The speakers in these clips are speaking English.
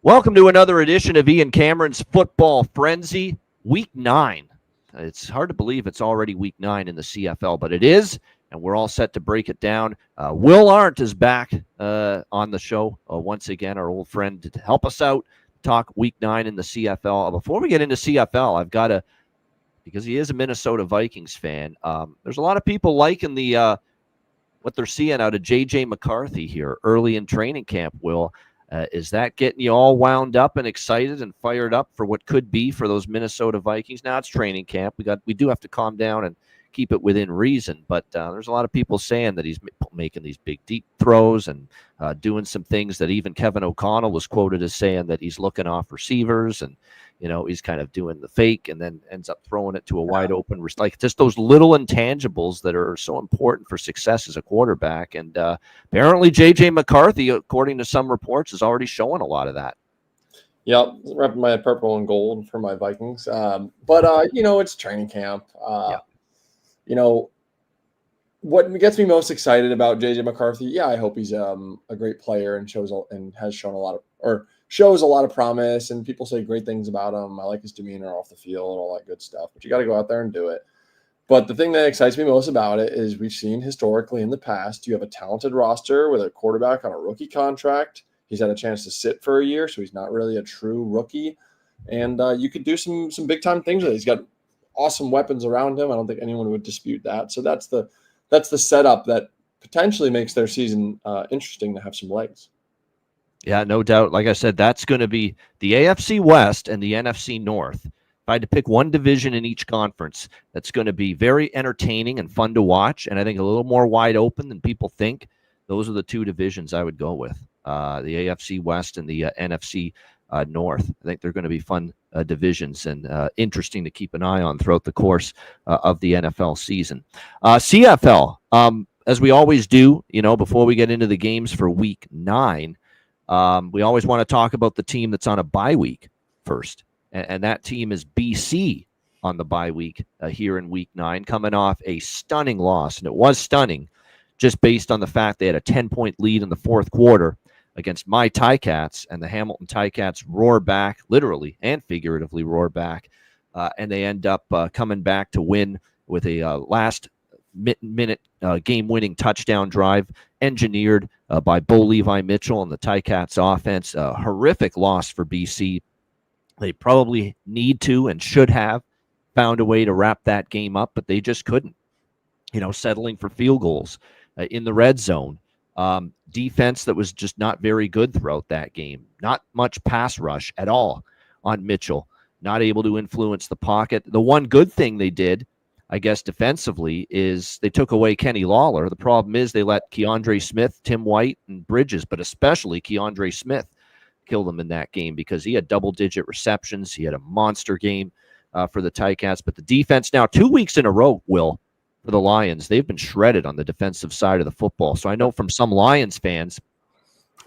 Welcome to another edition of Ian Cameron's Football Frenzy, Week 9. It's hard to believe it's already Week 9 in the CFL, but it is, and we're all set to break it down. Will Arndt is back on the show once again, our old friend, to help us out, talk Week 9 in the CFL. Before we get into CFL, I've got to, because he is a Minnesota Vikings fan, there's a lot of people liking the what they're seeing out of J.J. McCarthy here early in training camp, Will. Is that getting you all wound up and excited and fired up for what could be for those Minnesota Vikings? Now it's training camp. We do have to calm down and keep it within reason. But there's a lot of people saying that he's making these big, deep throws and doing some things that even Kevin O'Connell was quoted as saying that he's looking off receivers and, you know, he's kind of doing the fake and then ends up throwing it to a wide open, like just those little intangibles that are so important for success as a quarterback. And apparently J.J. McCarthy, according to some reports, is already showing a lot of that. Yep, repping my purple and gold for my Vikings. But it's training camp. You know, what gets me most excited about J.J. McCarthy, I hope he's a great player and shows a lot of promise, and people say great things about him. I like his demeanor off the field, all that good stuff. But you got to go out there and do it. But the thing that excites me most about it is we've seen historically in the past, you have a talented roster with a quarterback on a rookie contract. He's had a chance to sit for a year, so he's not really a true rookie. And you could do some big-time things with it. He's got awesome weapons around him. I don't think anyone would dispute that. So that's the setup that potentially makes their season interesting to have some legs. Yeah, no doubt. Like I said, that's going to be the AFC West and the NFC North. If I had to pick one division in each conference, that's going to be very entertaining and fun to watch, and I think a little more wide open than people think. Those are the two divisions I would go with, the AFC West and the NFC North. I think they're going to be fun divisions and interesting to keep an eye on throughout the course of the NFL season. CFL, as we always do, before we get into the games for Week 9, we always want to talk about the team that's on a bye week first, and that team is BC on the bye week here in Week 9, coming off a stunning loss, and it was stunning just based on the fact they had a 10-point lead in the fourth quarter against my Ticats, and the Hamilton Ticats roar back, literally and figuratively roar back, and they end up coming back to win with a last-minute game-winning touchdown drive engineered by Bo Levi Mitchell and the Ticats offense. A horrific loss for BC. They probably need to and should have found a way to wrap that game up, but they just couldn't, settling for field goals in the red zone. Defense that was just not very good throughout that game. Not much pass rush at all on Mitchell. Not able to influence the pocket. The one good thing they did, I guess, defensively, is they took away Kenny Lawler. The problem is they let Keandre Smith, Tim White, and Bridges, but especially Keandre Smith, kill them in that game because he had double-digit receptions. He had a monster game for the Ticats. But the defense now, 2 weeks in a row, Will, for the Lions, they've been shredded on the defensive side of the football. So I know from some Lions fans,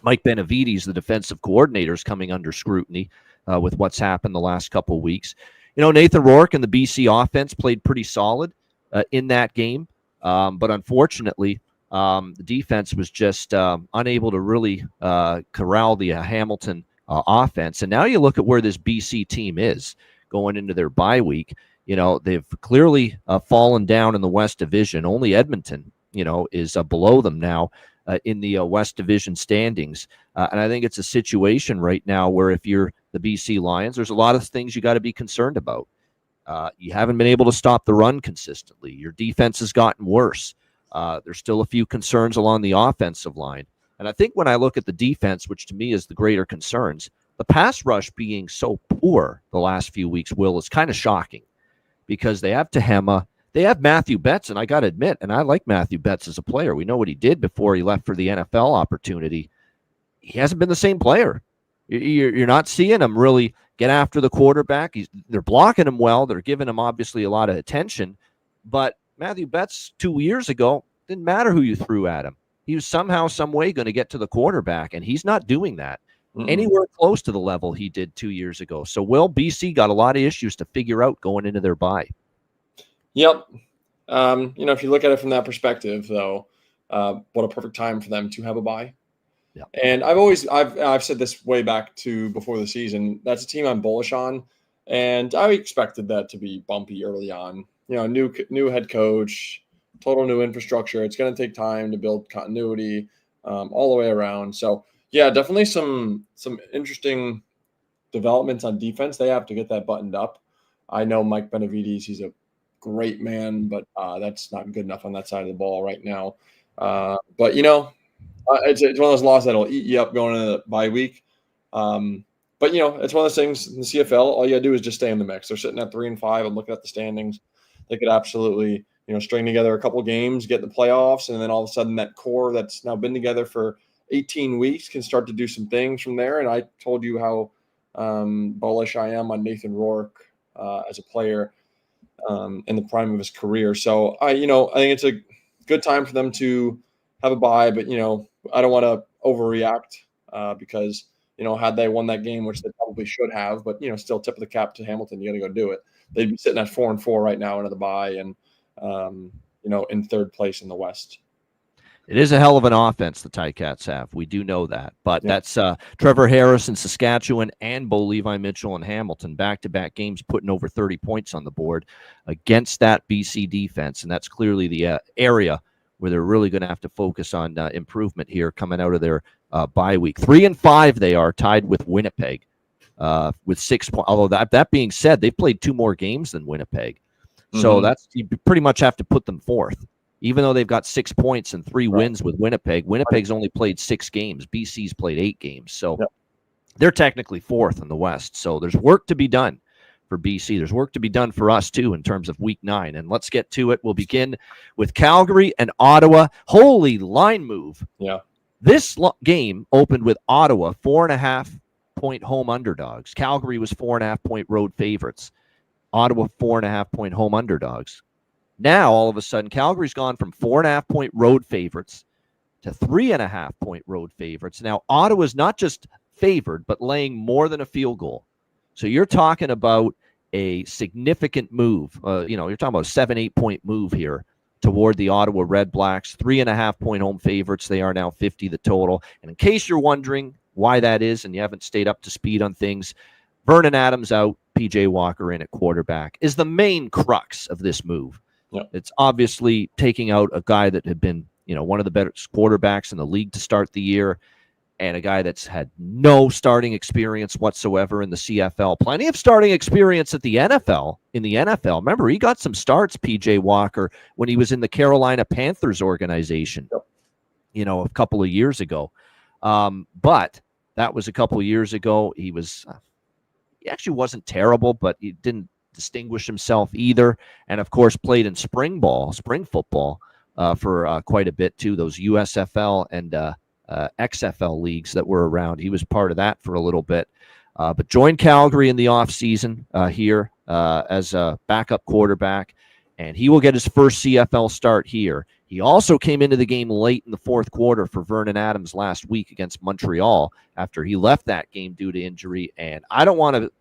Mike Benavides, the defensive coordinator, is coming under scrutiny with what's happened the last couple of weeks. Nathan Rourke and the BC offense played pretty solid in that game. But unfortunately, the defense was just unable to really corral the Hamilton offense. And now you look at where this BC team is going into their bye week. They've clearly fallen down in the West Division. Only Edmonton, is below them now in the West Division standings. And I think it's a situation right now where if you're the BC Lions, there's a lot of things you got to be concerned about. You haven't been able to stop the run consistently. Your defense has gotten worse. There's still a few concerns along the offensive line. And I think when I look at the defense, which to me is the greater concerns, the pass rush being so poor the last few weeks, Will, is kind of shocking because they have Tehema. They have Matthew Betts, and I got to admit, and I like Matthew Betts as a player. We know what he did before he left for the NFL opportunity. He hasn't been the same player. You're not seeing him really get after the quarterback. They're blocking him well. They're giving him, obviously, a lot of attention. But Matthew Betts 2 years ago, didn't matter who you threw at him. He was somehow, some way going to get to the quarterback, and he's not doing that anywhere close to the level he did 2 years ago. So, Will, BC got a lot of issues to figure out going into their bye. Yep. If you look at it from that perspective, though, what a perfect time for them to have a bye. And I've said this way back to before the season. That's a team I'm bullish on, and I expected that to be bumpy early on. New head coach, total new infrastructure. It's going to take time to build continuity all the way around. So yeah, definitely some interesting developments on defense. They have to get that buttoned up. I know Mike Benavides, he's a great man, but that's not good enough on that side of the ball right now. But it's one of those losses that'll eat you up going into the bye week. But it's one of those things in the CFL. All you gotta do is just stay in the mix. They're sitting at 3-5. I'm looking at the standings. They could absolutely, string together a couple games, get in the playoffs, and then all of a sudden that core that's now been together for 18 weeks can start to do some things from there. And I told you how bullish I am on Nathan Rourke as a player in the prime of his career. So I think it's a good time for them to have a bye, but I don't want to overreact because had they won that game, which they probably should have, but still tip of the cap to Hamilton, you got to go do it. They'd be sitting at 4-4 right now into the bye, and in third place in the West. It is a hell of an offense the Ticats have. We do know that. But that's Trevor Harris in Saskatchewan and Bo Levi Mitchell in Hamilton, back-to-back games putting over 30 points on the board against that BC defense. And that's clearly the area where they're really going to have to focus on improvement here coming out of their bye week. 3-5 they are, tied with Winnipeg with 6 points. Although that being said, they've played 2 more games than Winnipeg. So you pretty much have to put them fourth. Even though they've got 6 points and 3 wins with Winnipeg, Winnipeg's only played 6 games. BC's played 8 games. So they're technically fourth in the West. So there's work to be done for BC. There's work to be done for us, too, in terms of week 9. And let's get to it. We'll begin with Calgary and Ottawa. Holy line move. Yeah. This game opened with Ottawa 4.5-point home underdogs. Calgary was 4.5-point road favorites. Ottawa 4.5-point home underdogs. Now, all of a sudden, Calgary's gone from 4.5-point road favorites to 3.5-point road favorites. Now, Ottawa's not just favored, but laying more than a field goal. So you're talking about a significant move. You're talking about a 7-8-point move here toward the Ottawa Red Blacks. 3.5-point home favorites. They are now 50 the total. And in case you're wondering why that is and you haven't stayed up to speed on things, Vernon Adams out, PJ Walker in at quarterback is the main crux of this move. Yep. It's obviously taking out a guy that had been, one of the better quarterbacks in the league to start the year, and a guy that's had no starting experience whatsoever in the CFL. Plenty of starting experience at the NFL. In the NFL, remember, he got some starts, PJ Walker, when he was in the Carolina Panthers organization, a couple of years ago. But that was a couple of years ago. He actually wasn't terrible, but he didn't distinguish himself either, and of course played in spring football for quite a bit too, those USFL and XFL leagues that were around. He was part of that for a little bit, but joined Calgary in the offseason here as a backup quarterback, and he will get his first CFL start here. He also came into the game late in the fourth quarter for Vernon Adams last week against Montreal after he left that game due to injury, and I don't want to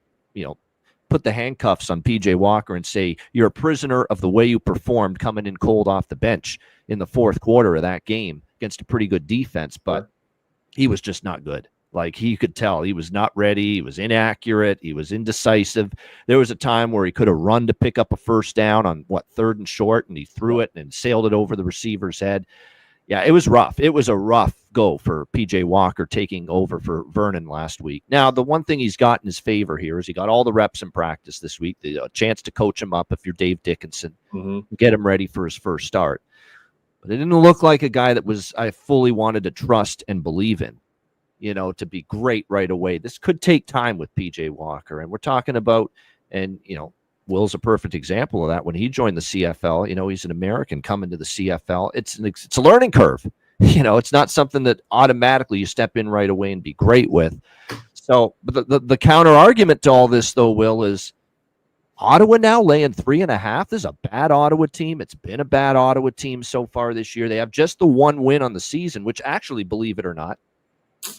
put the handcuffs on PJ Walker and say you're a prisoner of the way you performed coming in cold off the bench in the fourth quarter of that game against a pretty good defense, but he was just not good. Like, he could tell he was not ready. He was inaccurate. He was indecisive. There was a time where he could have run to pick up a first down on 3rd and short, and he threw it and sailed it over the receiver's head. Yeah, it was rough. It was a rough go for PJ Walker taking over for Vernon last week. Now, the one thing he's got in his favor here is he got all the reps in practice this week, the chance to coach him up if you're Dave Dickinson, get him ready for his first start. But it didn't look like a guy that I fully wanted to trust and believe in, to be great right away. This could take time with PJ Walker. And we're talking about, and, Will's a perfect example of that. When he joined the CFL, he's an American coming to the CFL. It's a learning curve. It's not something that automatically you step in right away and be great with. So, but the counter argument to all this, though, Will, is Ottawa now laying 3.5. This is a bad Ottawa team. It's been a bad Ottawa team so far this year. They have just the one win on the season, which actually, believe it or not,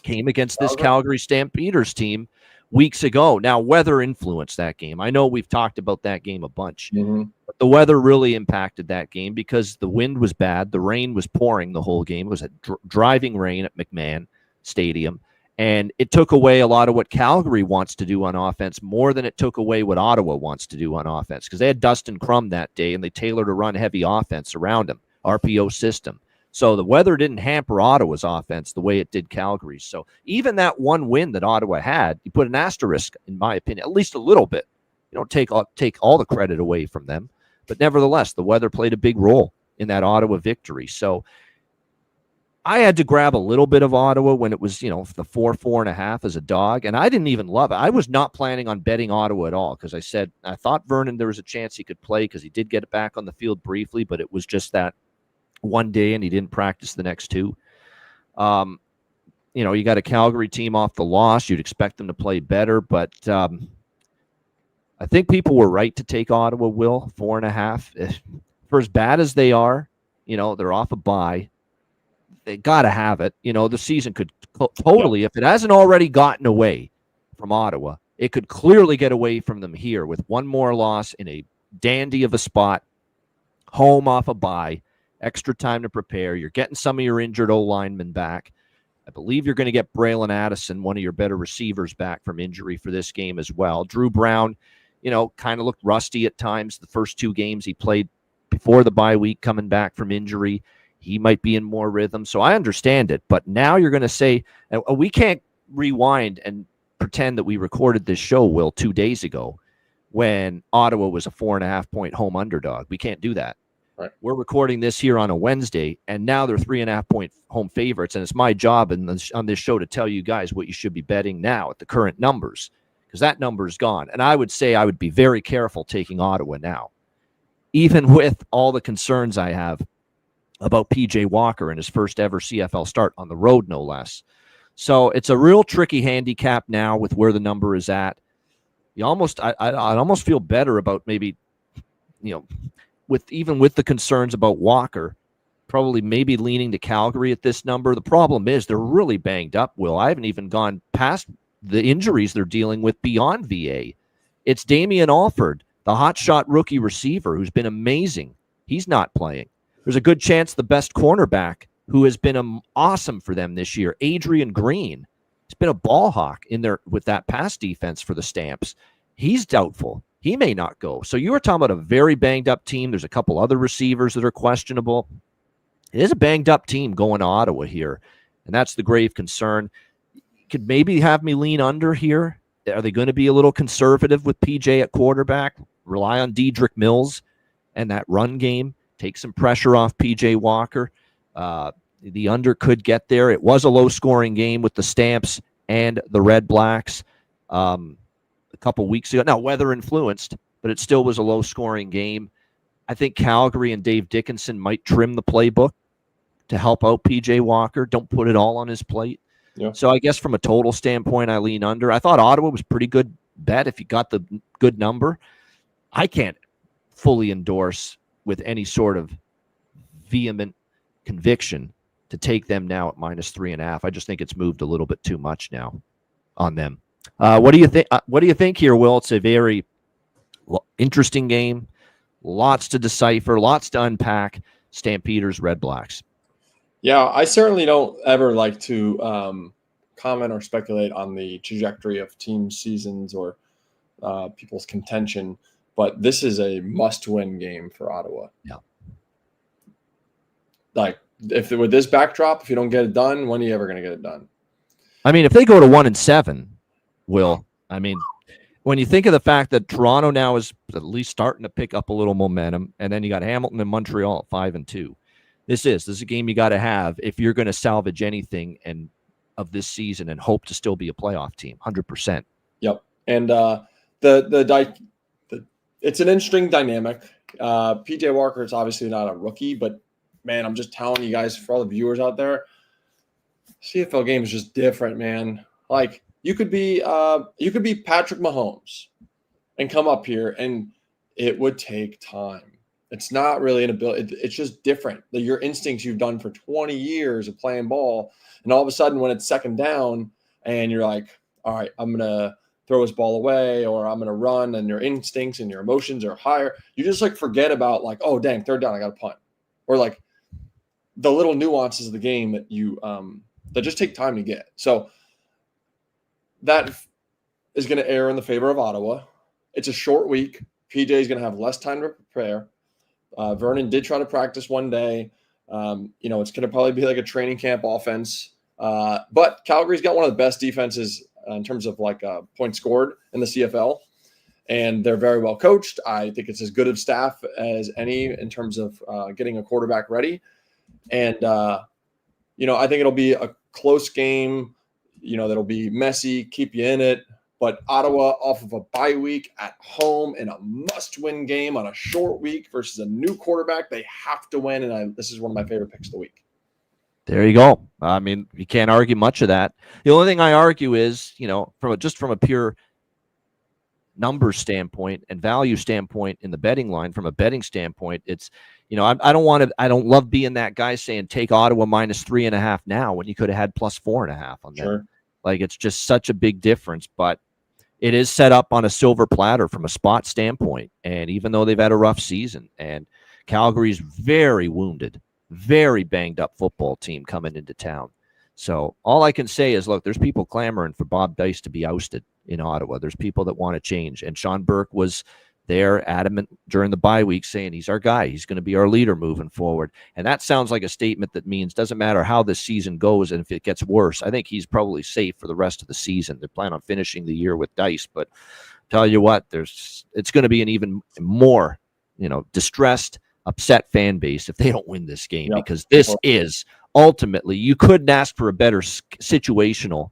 came against this Calgary Stampeders team weeks ago. Now, weather influenced that game. I know we've talked about that game a bunch, but the weather really impacted that game because the wind was bad. The rain was pouring the whole game. It was a driving rain at McMahon. stadium. And it took away a lot of what Calgary wants to do on offense more than it took away what Ottawa wants to do on offense, because they had Dustin Crum that day, and they tailored a run-heavy offense around him, RPO system. So the weather didn't hamper Ottawa's offense the way it did Calgary's. So even that one win that Ottawa had, you put an asterisk, in my opinion, at least a little bit. You don't take all the credit away from them. But nevertheless, the weather played a big role in that Ottawa victory. So I had to grab a little bit of Ottawa when it was, the 4.5 as a dog, and I didn't even love it. I was not planning on betting Ottawa at all, because I thought Vernon, there was a chance he could play, because he did get it back on the field briefly, but it was just that one day and he didn't practice the next two. You got a Calgary team off the loss. You'd expect them to play better, but I think people were right to take Ottawa, Will, 4.5. For as bad as they are, they're off a bye. They got to have it. The season could totally, if it hasn't already gotten away from Ottawa, it could clearly get away from them here with one more loss in a dandy of a spot, home off a bye, extra time to prepare. You're getting some of your injured O-linemen back. I believe you're going to get Braylon Addison, one of your better receivers, back from injury for this game as well. Drew Brown, kind of looked rusty at times the first two games he played before the bye week, coming back from injury. He might be in more rhythm. So I understand it. But now you're going to say, we can't rewind and pretend that we recorded this show, Will, 2 days ago when Ottawa was a 4.5-point home underdog. We can't do that. Right. We're recording this here on a Wednesday, and now they're 3.5-point home favorites. And it's my job on this show to tell you guys what you should be betting now at the current numbers, because that number is gone. And I would say I would be very careful taking Ottawa now, even with all the concerns I have about PJ Walker and his first ever CFL start on the road, no less. So it's a real tricky handicap now with where the number is at. I'd almost feel better about maybe, with the concerns about Walker, probably maybe leaning to Calgary at this number. The problem is they're really banged up, Will. I haven't even gone past the injuries they're dealing with beyond VA. It's Damian Alford, the hotshot rookie receiver, who's been amazing. He's not playing. There's a good chance the best cornerback, who has been awesome for them this year, Adrian Green, he's been a ball hawk in there with that pass defense for the Stamps. He's doubtful. He may not go. So you were talking about a very banged up team. There's a couple other receivers that are questionable. It is a banged up team going to Ottawa here, and that's the grave concern. Could maybe have me lean under here. Are they going to be a little conservative with PJ at quarterback? Rely on Dedrick Mills and that run game. Take some pressure off PJ Walker. The under could get there. It was a low-scoring game with the Stamps and the Red Blacks a couple weeks ago. Now, weather influenced, but it still was a low-scoring game. I think Calgary and Dave Dickinson might trim the playbook to help out PJ Walker. Don't put it all on his plate. Yeah. So I guess from a total standpoint, I lean under. I thought Ottawa was pretty good bet if you got the good number. I can't fully endorse with any sort of vehement conviction to take them now at -3.5. I just think it's moved a little bit too much now on them. What do you think? What do you think here, Will? It's a very interesting game. Lots to decipher, lots to unpack. Stampeders, Red Blacks. Yeah, I certainly don't ever like to comment or speculate on the trajectory of team seasons or people's contention. But this is a must-win game for Ottawa. Yeah. Like, with this backdrop, if you don't get it done, when are you ever going to get it done? I mean, if they go to 1-7, Will, when you think of the fact that Toronto now is at least starting to pick up a little momentum, and then you got Hamilton and Montreal at 5-2. This is a game you got to have if you're going to salvage anything of this season and hope to still be a playoff team. 100%. Yep. And it's an interesting dynamic. PJ Walker is obviously not a rookie, but man, I'm just telling you guys, for all the viewers out there, CFL game is just different, man. Like, you could be Patrick Mahomes and come up here, and it would take time. It's not really an ability. It's just different. Your instincts you've done for 20 years of playing ball, and all of a sudden when it's second down and you're like, all right, I'm going to throw his ball away or I'm going to run, and your instincts and your emotions are higher. You just forget about oh, dang, third down, I got to punt. Or the little nuances of the game that you that just take time to get. So that is going to err in the favor of Ottawa. It's a short week. PJ is going to have less time to prepare. Vernon did try to practice one day. It's going to probably be like a training camp offense. But Calgary's got one of the best defenses in terms of points scored in the CFL. And they're very well coached. I think it's as good of staff as any in terms of getting a quarterback ready. And, I think it'll be a close game, that'll be messy, keep you in it. But Ottawa off of a bye week at home in a must-win game on a short week versus a new quarterback, they have to win. And this is one of my favorite picks of the week. There you go. I mean, you can't argue much of that. The only thing I argue is, from a pure number standpoint and value standpoint in the betting line, from a betting standpoint, it's, I don't love being that guy saying take Ottawa -3.5 now when you could have had +4.5 on that. Sure. Like, it's just such a big difference, but it is set up on a silver platter from a spot standpoint. And even though they've had a rough season, and Calgary's very wounded, very banged up football team coming into town. So all I can say is, look, there's people clamoring for Bob Dice to be ousted in Ottawa. There's people that want to change. And Sean Burke was there adamant during the bye week saying he's our guy. He's going to be our leader moving forward. And that sounds like a statement that means doesn't matter how this season goes. And if it gets worse, I think he's probably safe for the rest of the season. They plan on finishing the year with Dice. But tell you what, it's going to be an even more, distressed, upset fan base if they don't win this game, because this is ultimately, you couldn't ask for a better situational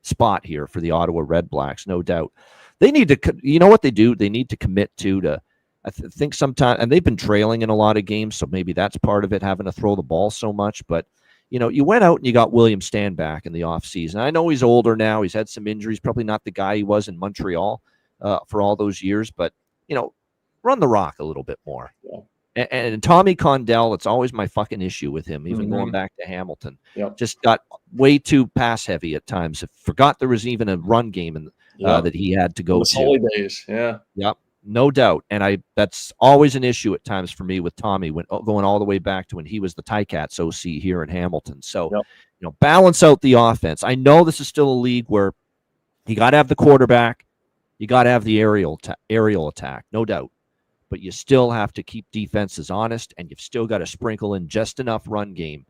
spot here for the Ottawa Redblacks, no doubt. They need to, what they do? They need to commit to I think sometimes, and they've been trailing in a lot of games, so maybe that's part of it, having to throw the ball so much. But, you went out and you got William Stan back in the offseason. I know he's older now. He's had some injuries, probably not the guy he was in Montreal for all those years, but, run the rock a little bit more. Yeah. And Tommy Condell, it's always my fucking issue with him, even going back to Hamilton. Yep. Just got way too pass heavy at times. Forgot there was even a run game that he had to go to. Holidays, yeah. Yep, no doubt. And that's always an issue at times for me with Tommy, going all the way back to when he was the Ticats OC here in Hamilton. So, balance out the offense. I know this is still a league where you got to have the quarterback, you got to have the aerial attack, no doubt. But you still have to keep defenses honest, and you've still got to sprinkle in just enough run game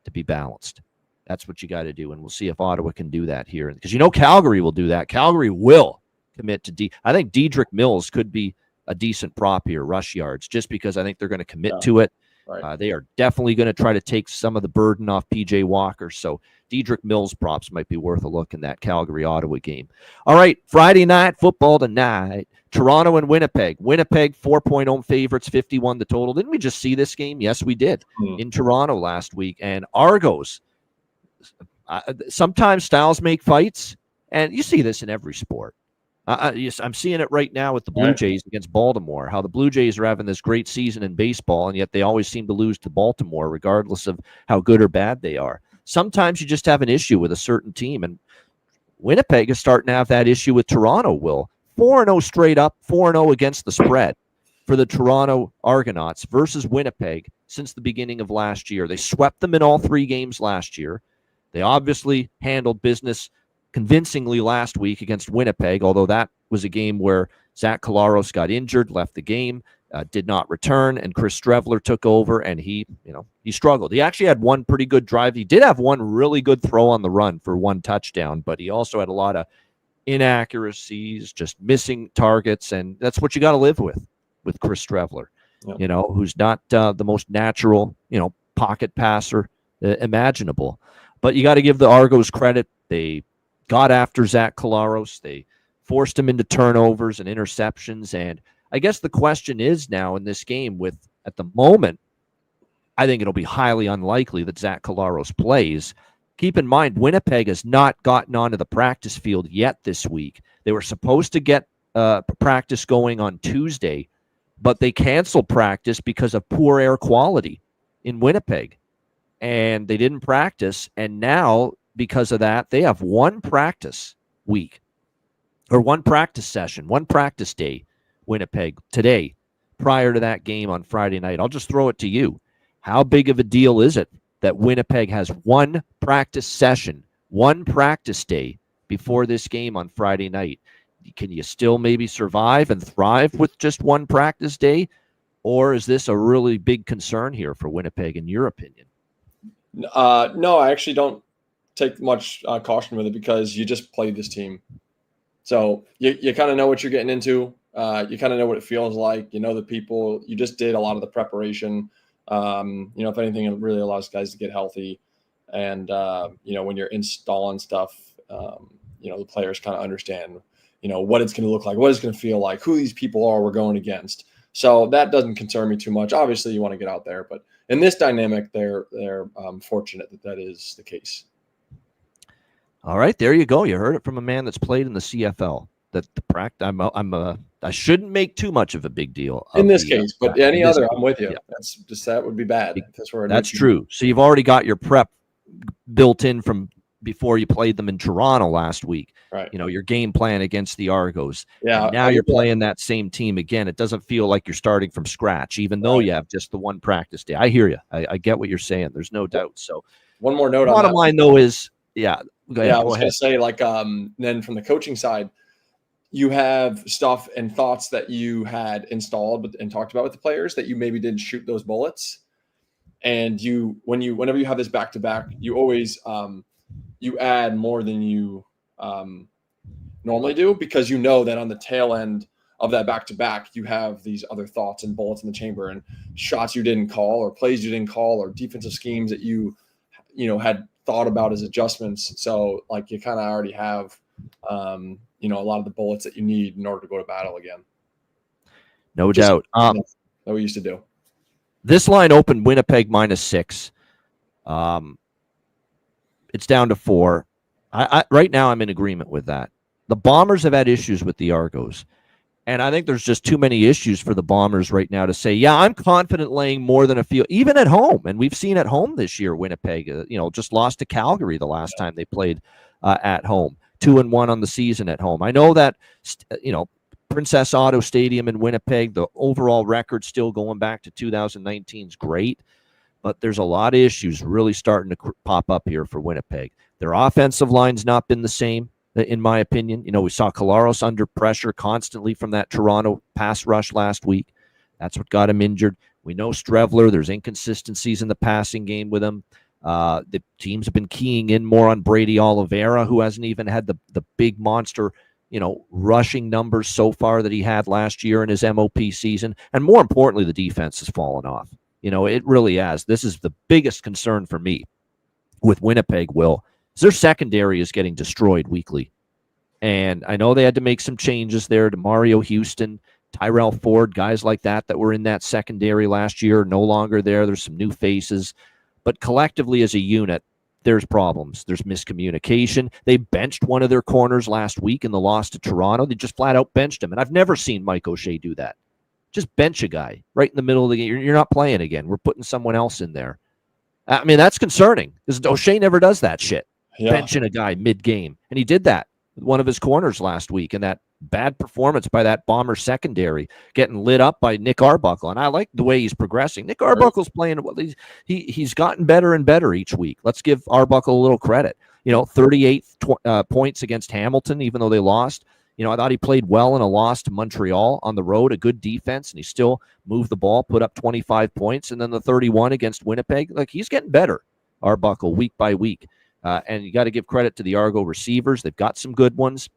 to be balanced. That's what you got to do, and we'll see if Ottawa can do that here. Because Calgary will do that. Calgary will commit to I think Dedrick Mills could be a decent prop here, rush yards, just because I think they're going to commit to it. Right. They are definitely going to try to take some of the burden off PJ Walker. So Dedrick Mills props might be worth a look in that Calgary-Ottawa game. All right, Friday night football tonight. Toronto and Winnipeg. Winnipeg, 4-point home favorites, 51 the total. Didn't we just see this game? Yes, we did in Toronto last week. And Argos, sometimes styles make fights, and you see this in every sport. Yes, I'm seeing it right now with the Blue Jays against Baltimore, how the Blue Jays are having this great season in baseball, and yet they always seem to lose to Baltimore, regardless of how good or bad they are. Sometimes you just have an issue with a certain team, and Winnipeg is starting to have that issue with Toronto, Will. 4-0 straight up, 4-0 against the spread for the Toronto Argonauts versus Winnipeg since the beginning of last year. They swept them in all 3 games last year. They obviously handled business convincingly last week against Winnipeg, although that was a game where Zach Collaros got injured, left the game, did not return, and Chris Strevler took over, and he struggled. He actually had one pretty good drive. He did have one really good throw on the run for 1 touchdown, but he also had a lot of inaccuracies, just missing targets, and that's what you got to live with Chris Strevler, who's not the most natural, pocket passer imaginable. But you got to give the Argos credit. They got after Zach Collaros. They forced him into turnovers and interceptions. And I guess the question is now in this game at the moment, I think it'll be highly unlikely that Zach Collaros plays. Keep in mind, Winnipeg has not gotten onto the practice field yet this week. They were supposed to get practice going on Tuesday, but they canceled practice because of poor air quality in Winnipeg. And they didn't practice. And now, because of that, they have 1 practice week or 1 practice session, 1 practice day, Winnipeg, today, prior to that game on Friday night. I'll just throw it to you. How big of a deal is it that Winnipeg has one practice session, one practice day before this game on Friday night. Can you still maybe survive and thrive with just one practice day? Or is this a really big concern here for Winnipeg, in your opinion? No, I actually don't take much caution with it because you just played this team. So you kind of know what you're getting into. You kind of know what it feels like. You know the people. You just did a lot of the preparation. If anything, it really allows guys to get healthy. And, when you're installing stuff, the players kind of understand, what it's going to look like, what it's going to feel like, who these people are we're going against. So that doesn't concern me too much. Obviously, you want to get out there. But in this dynamic, they're fortunate that is the case. All right, there you go. You heard it from a man that's played in the CFL. That the practice, I shouldn't make too much of a big deal in this case, but any other, I'm with you. Yeah. That's just that would be bad. That's true. So you've already got your prep built in from before you played them in Toronto last week. Right. Your game plan against the Argos. Yeah. And now you're playing that same team again. It doesn't feel like you're starting from scratch, even though you have just the one practice day. I hear you. I get what you're saying. There's no doubt. So one more note. Bottom line though is, yeah. Go ahead. I was going to say, then from the coaching side, you have stuff and thoughts that you had installed and talked about with the players that you maybe didn't shoot those bullets. And whenever you have this back-to-back, you always you add more than you normally do, because you know that on the tail end of that back-to-back, you have these other thoughts and bullets in the chamber and shots you didn't call or plays you didn't call or defensive schemes that you had thought about as adjustments. So you kind of already have a lot of the bullets that you need in order to go to battle again. No doubt. That we used to do. This line opened Winnipeg -6. It's down to 4. I right now I'm in agreement with that. The Bombers have had issues with the Argos, and I think there's just too many issues for the Bombers right now to say, yeah, I'm confident laying more than a few, even at home. And we've seen at home this year, Winnipeg, just lost to Calgary the last time they played at home. 2-1 on the season at home. I know that, Princess Auto Stadium in Winnipeg, the overall record still going back to 2019 is great, but there's a lot of issues really starting to pop up here for Winnipeg. Their offensive line's not been the same, in my opinion. We saw Collaros under pressure constantly from that Toronto pass rush last week. That's what got him injured. We know Strevler, there's inconsistencies in the passing game with him. The teams have been keying in more on Brady Oliveira, who hasn't even had the big monster, rushing numbers so far that he had last year in his MOP season. And more importantly, the defense has fallen off. It really has. This is the biggest concern for me with Winnipeg, Will, is their secondary is getting destroyed weekly. And I know they had to make some changes there to Mario Houston, Tyrell Ford, guys like that were in that secondary last year, no longer there. There's some new faces. But collectively as a unit, there's problems. There's miscommunication. They benched one of their corners last week in the loss to Toronto. They just flat out benched him. And I've never seen Mike O'Shea do that. Just bench a guy right in the middle of the game. You're not playing again. We're putting someone else in there. I mean, that's concerning because O'Shea never does that shit. Yeah. Benching a guy mid-game. And he did that with one of his corners last week in that bad performance by that Bomber secondary, getting lit up by Nick Arbuckle. And I like the way he's progressing. Nick Arbuckle's playing well. He's gotten better and better each week. Let's give Arbuckle a little credit. 38 points against Hamilton, even though they lost. I thought he played well in a loss to Montreal on the road, a good defense, and he still moved the ball, put up 25 points, and then the 31 against Winnipeg. He's getting better, Arbuckle, week by week. And you got to give credit to the Argo receivers. They've got some good ones.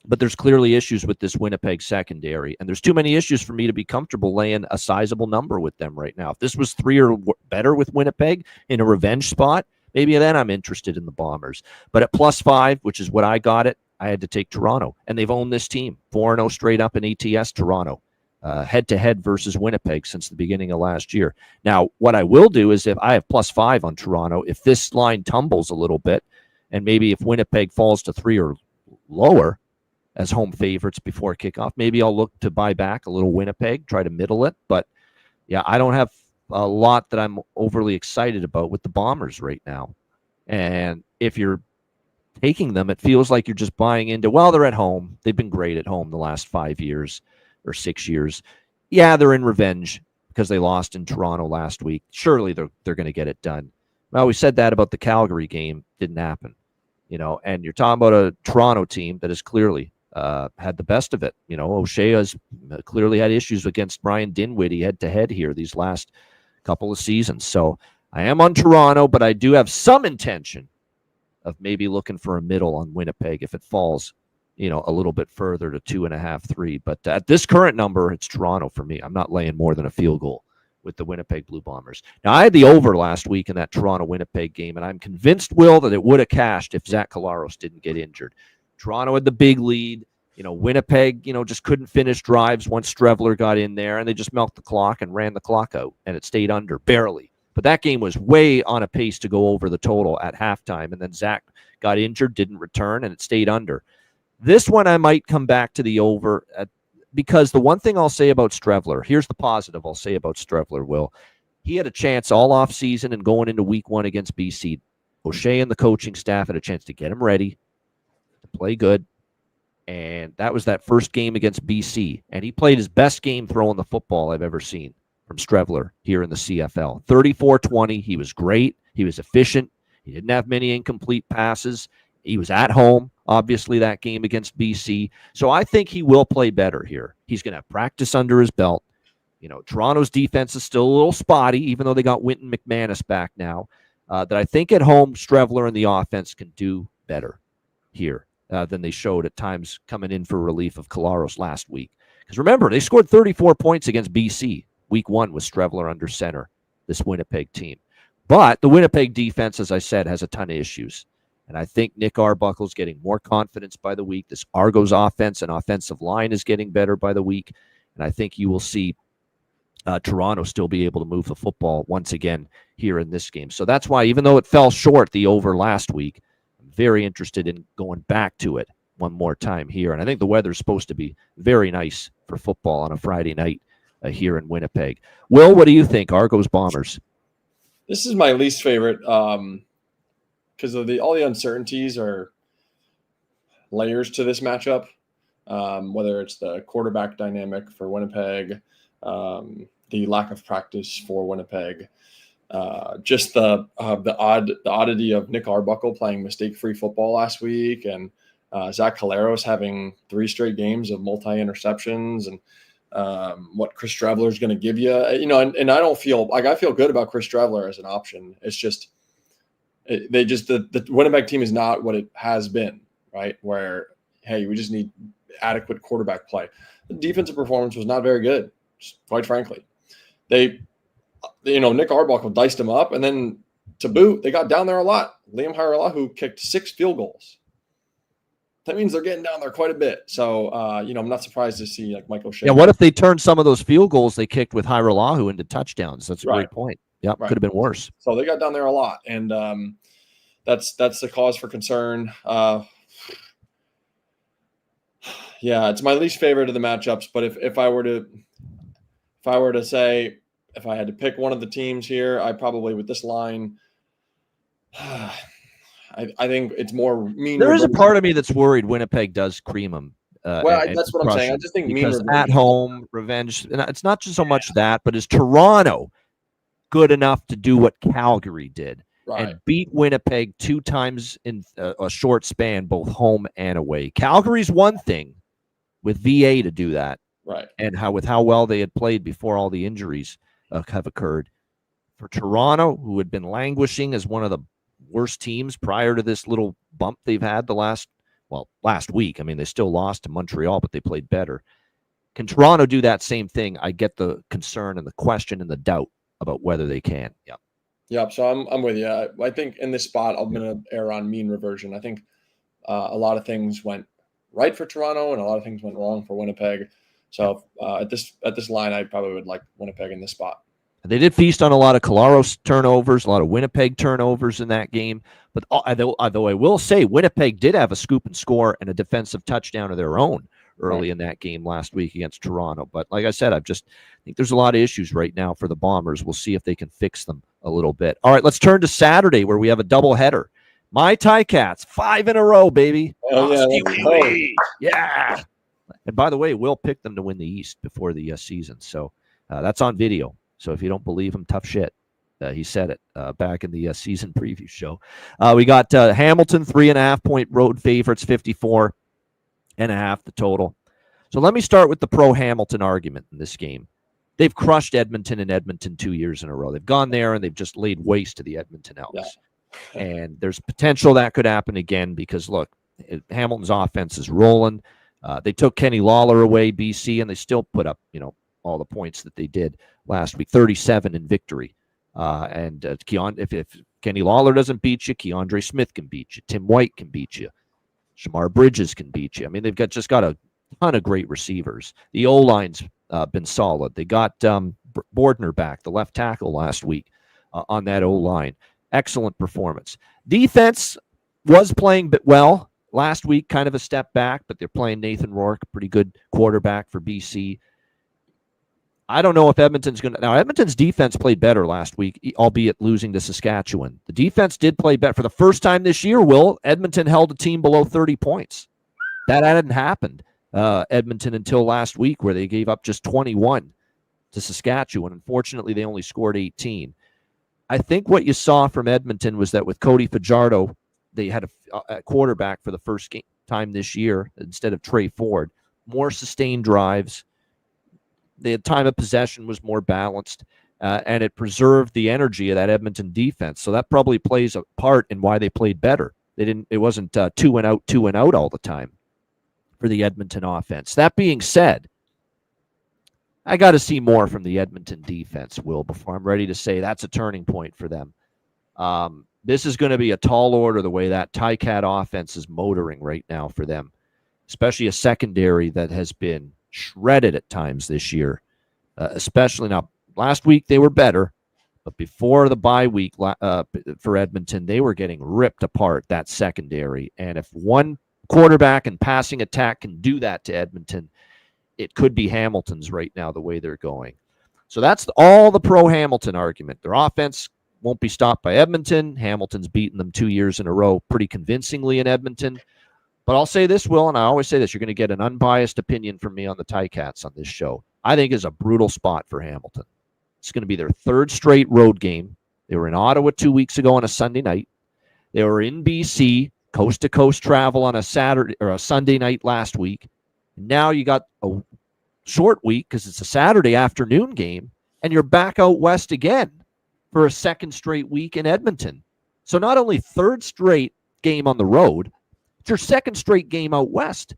But there's clearly issues with this Winnipeg secondary, and there's too many issues for me to be comfortable laying a sizable number with them right now. If this was 3 or better with Winnipeg in a revenge spot, maybe then I'm interested in the Bombers. But at +5, which is what I got it, I had to take Toronto, and they've owned this team 4-0 straight up in ATS Toronto, head-to-head versus Winnipeg since the beginning of last year. Now, what I will do is if I have +5 on Toronto, if this line tumbles a little bit, and maybe if Winnipeg falls to 3 or lower, as home favorites before kickoff, maybe I'll look to buy back a little Winnipeg, try to middle it. But, yeah, I don't have a lot that I'm overly excited about with the Bombers right now. And if you're taking them, it feels like you're just buying into, well, they're at home. They've been great at home the last 5 years or 6 years. Yeah, they're in revenge because they lost in Toronto last week. Surely they're going to get it done. Well, we said that about the Calgary game. Didn't happen. And you're talking about a Toronto team that has clearly had the best of it. O'Shea has clearly had issues against Brian Dinwiddie head-to-head here these last couple of seasons. So I am on Toronto, but I do have some intention of maybe looking for a middle on Winnipeg if it falls, a little bit further to 2.5, 3. But at this current number, it's Toronto for me. I'm not laying more than a field goal with the Winnipeg Blue Bombers. Now, I had the over last week in that Toronto-Winnipeg game, and I'm convinced, Will, that it would have cashed if Zach Collaros didn't get injured. Toronto had the big lead. Winnipeg, just couldn't finish drives once Strevler got in there, and they just milked the clock and ran the clock out, and it stayed under, barely. But that game was way on a pace to go over the total at halftime, and then Zach got injured, didn't return, and it stayed under. This one I might come back to the over because the one thing I'll say about Strevler, here's the positive I'll say about Strevler, Will. He had a chance all offseason and going into week 1 against BC. O'Shea and the coaching staff had a chance to get him ready, to play good. And that was that first game against BC. And he played his best game throwing the football I've ever seen from Strevler here in the CFL. 34-20. He was great. He was efficient. He didn't have many incomplete passes. He was at home, obviously, that game against BC. So I think he will play better here. He's going to have practice under his belt. Toronto's defense is still a little spotty, even though they got Winton McManus back now. That I think at home, Strevler and the offense can do better here than they showed at times coming in for relief of Collaros last week. Because remember, they scored 34 points against BC week 1 with Strevler under center, this Winnipeg team. But the Winnipeg defense, as I said, has a ton of issues. And I think Nick Arbuckle's getting more confidence by the week. This Argos offense and offensive line is getting better by the week. And I think you will see Toronto still be able to move the football once again here in this game. So that's why, even though it fell short the over last week, I'm very interested in going back to it one more time here. And I think the weather's supposed to be very nice for football on a Friday night here in Winnipeg. Will, what do you think? Argos Bombers. This is my least favorite because of all the uncertainties are layers to this matchup. Whether it's the quarterback dynamic for Winnipeg, the lack of practice for Winnipeg, just the oddity of Nick Arbuckle playing mistake-free football last week, and Zach Collaros having 3 straight games of multi-interceptions, and what Chris Strevler is going to give you, and I don't feel like I feel good about Chris Strevler as an option. It's just the Winnipeg team is not what it has been, right? Where, hey, we just need adequate quarterback play. The defensive performance was not very good, quite frankly. Nick Arbuckle diced him up, and then to boot, they got down there a lot. Liam Hajrullahu kicked 6 field goals. That means they're getting down there quite a bit. So, I'm not surprised to see like Michael O'Shea. Yeah, what if they turned some of those field goals they kicked with Hajrullahu into touchdowns? That's a great point. Yeah, right. Could have been worse. So they got down there a lot, and that's the cause for concern. Yeah, it's my least favorite of the matchups. But if I were to say, if I had to pick one of the teams here, I probably, with this line, I think it's more mean. There is a part of me that's worried Winnipeg does cream them. That's what I'm saying. I just think because at home revenge, and it's not just so much that, but is Toronto good enough to do what Calgary did and beat Winnipeg 2 times in a short span, both home and away? Calgary's one thing with VA to do that, right? And how well they had played before all the injuries have occurred. For Toronto, who had been languishing as one of the worst teams prior to this little bump they've had last week. I mean, they still lost to Montreal, but they played better. Can Toronto do that same thing? I get the concern and the question and the doubt about whether they can. Yeah. Yeah. So I'm with you. I think in this spot, I'm going to err on mean reversion. I think a lot of things went right for Toronto and a lot of things went wrong for Winnipeg. So at this line, I probably would like Winnipeg in this spot. They did feast on a lot of Collaros turnovers, a lot of Winnipeg turnovers in that game. But although I will say Winnipeg did have a scoop and score and a defensive touchdown of their own early in that game last week against Toronto. But like I said, I think there's a lot of issues right now for the Bombers. We'll see if they can fix them a little bit. All right, let's turn to Saturday where we have a doubleheader. My Ticats, 5 in a row, baby. Yeah. And by the way, Will picked them to win the East before the season. So that's on video. So if you don't believe him, tough shit. He said it back in the season preview show. We got Hamilton, 3.5-point road favorites, 54.5 the total. So let me start with the pro-Hamilton argument in this game. They've crushed Edmonton in Edmonton 2 years in a row. They've gone there and they've just laid waste to the Edmonton Elks. Yeah. And there's potential that could happen again because, look, Hamilton's offense is rolling. They took Kenny Lawler away, BC, and they still put up, all the points that they did last week, 37 in victory. If Kenny Lawler doesn't beat you, Keandre Smith can beat you. Tim White can beat you. Shamar Bridges can beat you. I mean, they've got a ton of great receivers. The O-line's been solid. They got Bordner back, the left tackle, last week on that O-line. Excellent performance. Defense was playing well last week, kind of a step back, but they're playing Nathan Rourke, pretty good quarterback for BC. I don't know if Edmonton's going to... Now, Edmonton's defense played better last week, albeit losing to Saskatchewan. The defense did play better. For the first time this year, Edmonton held a team below 30 points. That hadn't happened, Edmonton, until last week, where they gave up just 21 to Saskatchewan. Unfortunately, they only scored 18. I think what you saw from Edmonton was that with Cody Fajardo, they had a quarterback for the first time this year instead of Trey Ford. More sustained drives. The time of possession was more balanced, and it preserved the energy of that Edmonton defense. So that probably plays a part in why they played better. It wasn't 2 and out all the time for the Edmonton offense. That being said, I got to see more from the Edmonton defense, Will, before I'm ready to say that's a turning point for them. This is going to be a tall order the way that Ticat offense is motoring right now for them, especially a secondary that has been shredded at times this year, especially now. Last week they were better, but before the bye week for Edmonton, they were getting ripped apart, that secondary. And if one quarterback and passing attack can do that to Edmonton, it could be Hamilton's right now the way they're going. So that's all the pro-Hamilton argument. Their offense won't be stopped by Edmonton. Hamilton's beaten them 2 years in a row pretty convincingly in Edmonton. But I'll say this, Will, and I always say this, you're going to get an unbiased opinion from me on the Ticats on this show. I think it's a brutal spot for Hamilton. It's going to be their third straight road game. They were in Ottawa 2 weeks ago on a Sunday night. They were in BC, coast-to-coast travel on a Saturday or a Sunday night last week. Now you got a short week because it's a Saturday afternoon game, and you're back out west again for a second straight week in Edmonton. So not only third straight game on the road, it's your second straight game out west.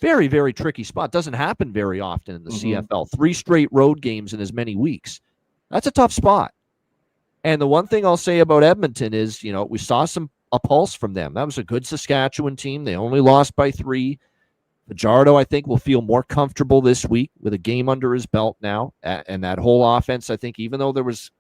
Very, very tricky spot. Doesn't happen very often in the CFL. 3 straight road games in as many weeks. That's a tough spot. And the one thing I'll say about Edmonton is, we saw a pulse from them. That was a good Saskatchewan team. They only lost by 3. Fajardo, I think, will feel more comfortable this week with a game under his belt now. And that whole offense, I think, even though there was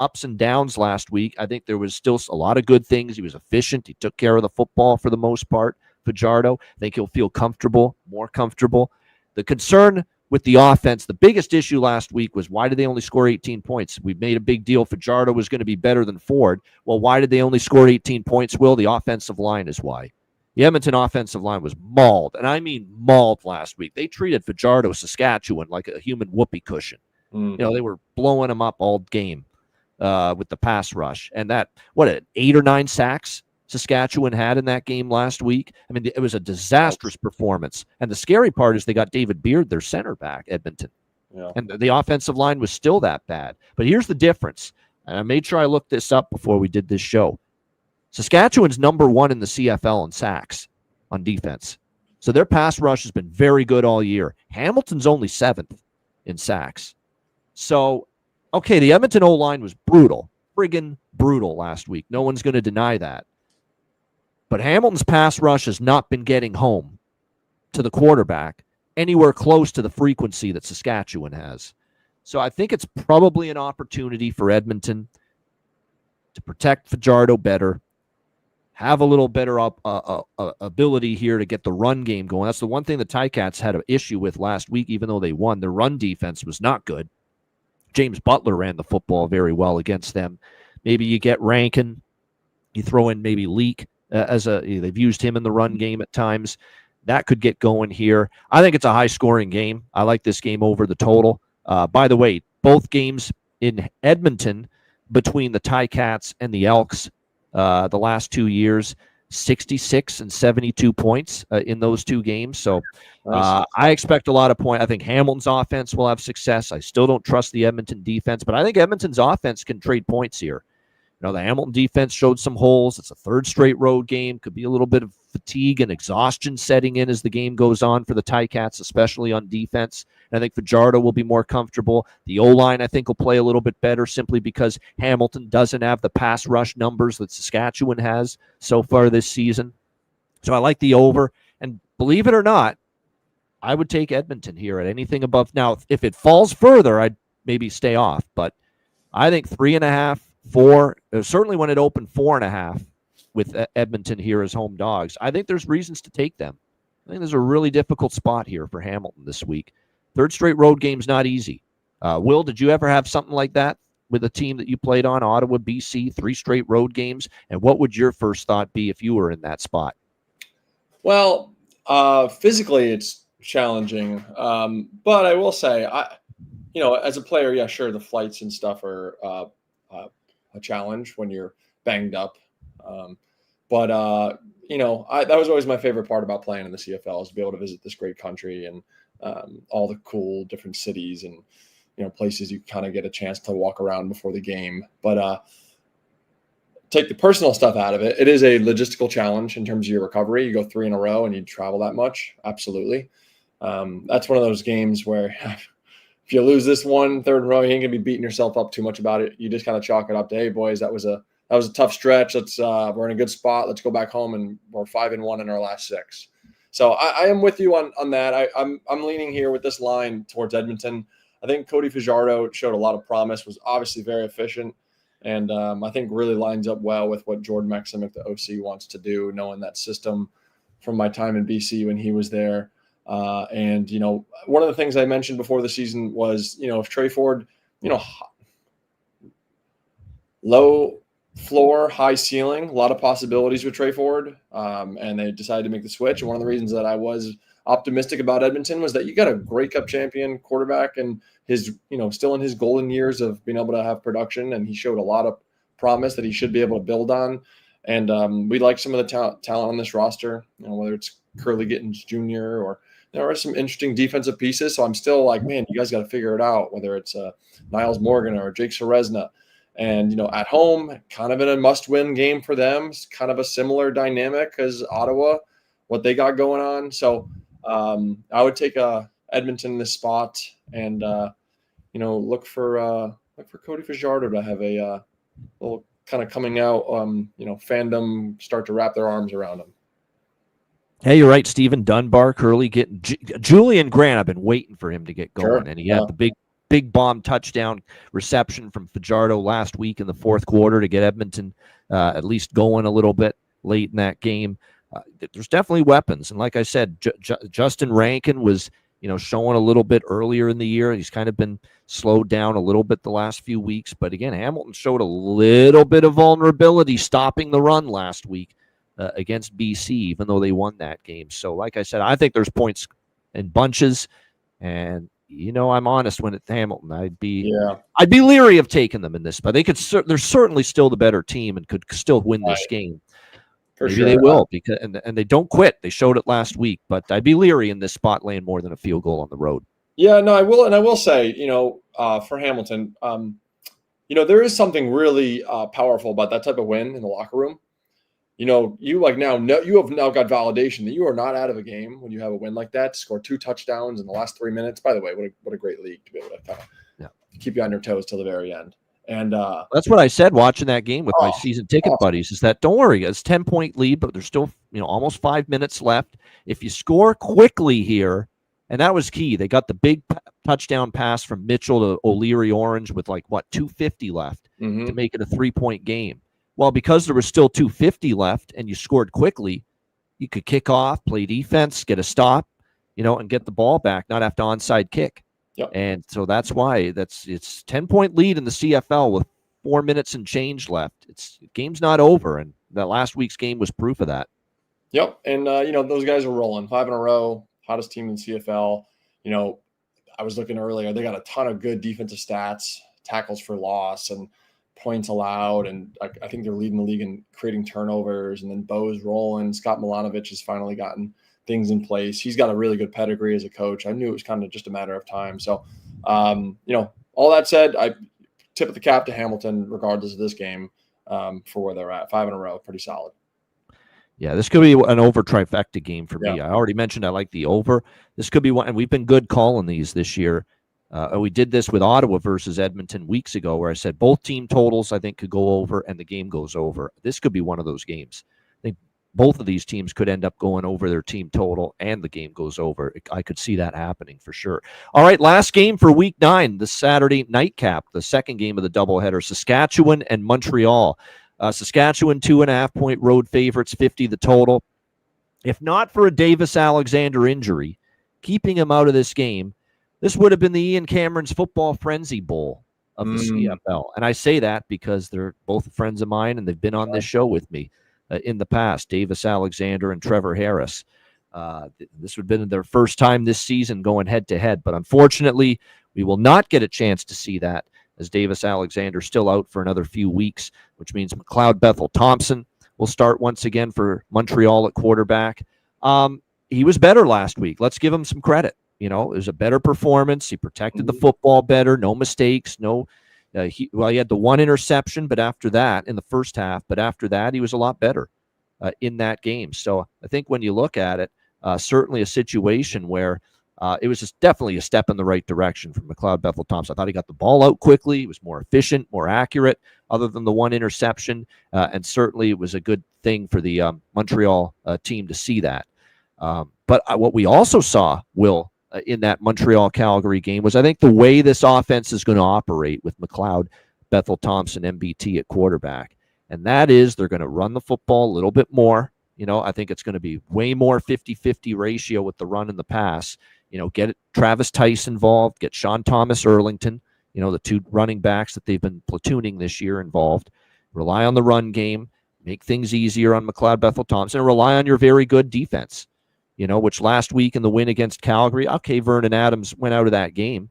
ups and downs last week, I think there was still a lot of good things. He was efficient. He took care of the football for the most part. Fajardo, I think he'll feel comfortable, more comfortable. The concern with the offense, the biggest issue last week was why did they only score 18 points? We made a big deal. Fajardo was going to be better than Ford. Well, why did they only score 18 points, Will? The offensive line is why. The Edmonton offensive line was mauled, and I mean mauled last week. They treated Fajardo, Saskatchewan, like a human whoopee cushion. They were blowing him up all game with the pass rush. And 8 or 9 sacks Saskatchewan had in that game last week. I mean, it was a disastrous performance. And the scary part is they got David Beard, their center back, Edmonton. Yeah. And the offensive line was still that bad. But here's the difference. And I made sure I looked this up before we did this show. Saskatchewan's number 1 in the CFL in sacks on defense. So their pass rush has been very good all year. Hamilton's only 7th in sacks. So, okay, the Edmonton O-line was brutal. Friggin' brutal last week. No one's going to deny that. But Hamilton's pass rush has not been getting home to the quarterback anywhere close to the frequency that Saskatchewan has. So I think it's probably an opportunity for Edmonton to protect Fajardo better, have a little better ability here to get the run game going. That's the one thing the Ticats had an issue with last week, even though they won. Their run defense was not good. James Butler ran the football very well against them. Maybe you get Rankin, you throw in maybe Leak they've used him in the run game at times. That could get going here. I think it's a high-scoring game. I like this game over the total. By the way, both games in Edmonton between the Ticats and the Elks the last 2 years, 66 and 72 points in those 2 games. So Nice. I expect a lot of points. I think Hamilton's offense will have success. I still don't trust the Edmonton defense, but I think Edmonton's offense can trade points here. The Hamilton defense showed some holes. It's a 3rd straight road game. Could be a little bit of fatigue and exhaustion setting in as the game goes on for the Ticats, especially on defense. And I think Fajardo will be more comfortable. The O-line, I think, will play a little bit better simply because Hamilton doesn't have the pass rush numbers that Saskatchewan has so far this season. So I like the over. And believe it or not, I would take Edmonton here at anything above. Now, if it falls further, I'd maybe stay off. But I think 3.5, 4, certainly when it opened 4.5 with Edmonton here as home dogs, I think there's reasons to take them. I think there's a really difficult spot here for Hamilton this week. 3rd straight road game's not easy. Will, did you ever have something like that with a team that you played on, Ottawa, BC, 3 straight road games? And what would your first thought be if you were in that spot? Well, physically it's challenging, but I will say, as a player, yeah, sure, the flights and stuff are a challenge when you're banged up. But that was always my favorite part about playing in the CFL, is to be able to visit this great country and all the cool different cities and places you kind of get a chance to walk around before the game. But take the personal stuff out of it. It is a logistical challenge in terms of your recovery. You go 3 in a row and you travel that much. Absolutely. That's one of those games where if you lose this one, 3rd in a row, you ain't gonna be beating yourself up too much about it. You just kind of chalk it up to, hey boys, that was a tough stretch. We're in a good spot. Let's go back home, and we're 5-1 in our last 6. So I am with you on that. I'm leaning here with this line towards Edmonton. I think Cody Fajardo showed a lot of promise, was obviously very efficient, and I think really lines up well with what Jordan Maximic, the OC, wants to do, knowing that system from my time in BC when he was there. And one of the things I mentioned before the season was, if Trey Ford, low floor, high ceiling, a lot of possibilities with Trey Ford. And they decided to make the switch. And one of the reasons that I was optimistic about Edmonton was that you got a Grey Cup champion quarterback and his, still in his golden years of being able to have production. And he showed a lot of promise that he should be able to build on. And we like some of the talent on this roster, whether it's Curly Gittins Jr. or there are some interesting defensive pieces. So I'm still like, man, you guys got to figure it out, whether it's Niles Morgan or Jake Serezna. And, at home, kind of in a must-win game for them. It's kind of a similar dynamic as Ottawa, what they got going on. So I would take Edmonton in this spot and, look for Cody Fajardo to have a little kind of coming out, fandom start to wrap their arms around him. Hey, you're right, Stephen Dunbar, Curly getting Julian Grant. I've been waiting for him to get going, and he had the big bomb touchdown reception from Fajardo last week in the 4th quarter to get Edmonton at least going a little bit late in that game. There's definitely weapons, and like I said, Justin Rankin was showing a little bit earlier in the year. He's kind of been slowed down a little bit the last few weeks, but again, Hamilton showed a little bit of vulnerability stopping the run last week against BC, even though they won that game. So like I said, I think there's points in bunches, and I'm honest when it's Hamilton. I'd be leery of taking them in this, but they could. They're certainly still the better team and could still win this game. Maybe they will, because and they don't quit. They showed it last week, but I'd be leery in this spot laying more than a field goal on the road. Yeah, no, I will, and I will say, for Hamilton, there is something really powerful about that type of win in the locker room. You have now got validation that you are not out of a game when you have a win like that. Score 2 touchdowns in the last 3 minutes. By the way, what a great league to be able to kind of keep you on your toes till the very end. And that's what I said watching that game with my season ticket buddies, is that don't worry, it's 10-point lead, but there's still almost 5 minutes left. If you score quickly here, and that was key. They got the big touchdown pass from Mitchell to O'Leary Orange with 2:50 left to make it a 3-point game. Well, because there was still 2:50 left and you scored quickly, you could kick off, play defense, get a stop, and get the ball back, not have to onside kick. Yep. And so that's why it's 10-point lead in the CFL with 4 minutes and change left. Game's not over, and that last week's game was proof of that. Yep. And those guys are rolling 5 in a row, hottest team in CFL. I was looking earlier, they got a ton of good defensive stats tackles for loss and points allowed. And I think they're leading the league in creating turnovers. And then Bo's rolling. Scott Milanovic has finally gotten things in place. He's got a really good pedigree as a coach. I knew it was kind of just a matter of time. So, all that said, I tip of the cap to Hamilton, regardless of this game, for where they're at. 5 in a row, pretty solid. Yeah, this could be an over trifecta game for me. Yeah. I already mentioned I like the over. This could be one, and we've been good calling these this year. We did this with Ottawa versus Edmonton weeks ago, where I said both team totals I think could go over, and the game goes over. This could be one of those games. I think both of these teams could end up going over their team total, and the game goes over. I could see that happening for sure. All right, last game for Week 9, the Saturday nightcap, the second game of the doubleheader, Saskatchewan and Montreal. Saskatchewan, 2.5-point road favorites, 50 the total. If not for a Davis Alexander injury, keeping him out of this game, this would have been the Ian Cameron's Football Frenzy Bowl of the CFL. And I say that because they're both friends of mine, and they've been on this show with me in the past, Davis Alexander and Trevor Harris. This would have been their first time this season going head-to-head. But unfortunately, we will not get a chance to see that, as Davis Alexander still out for another few weeks, which means McLeod Bethel Thompson will start once again for Montreal at quarterback. He was better last week. Let's give him some credit. It was a better performance. He protected the football better, no mistakes, he had the one interception, but after that, in the first half, but after that, he was a lot better in that game. So I think when you look at it, certainly a situation where it was just definitely a step in the right direction from McLeod Bethel Thompson. I thought he got the ball out quickly. He was more efficient, more accurate, other than the one interception. And certainly it was a good thing for the Montreal team to see that. But what we also saw, Will, in that Montreal-Calgary game was, I think, the way this offense is going to operate with McLeod Bethel Thompson, MBT at quarterback. And that is they're going to run the football a little bit more. I think it's going to be way more 50-50 ratio with the run and the pass. Get Travis Tice involved, get Sean Thomas Erlington, the two running backs that they've been platooning this year involved. Rely on the run game, make things easier on McLeod Bethel Thompson, and rely on your very good defense, which last week in the win against Calgary, okay, Vernon Adams went out of that game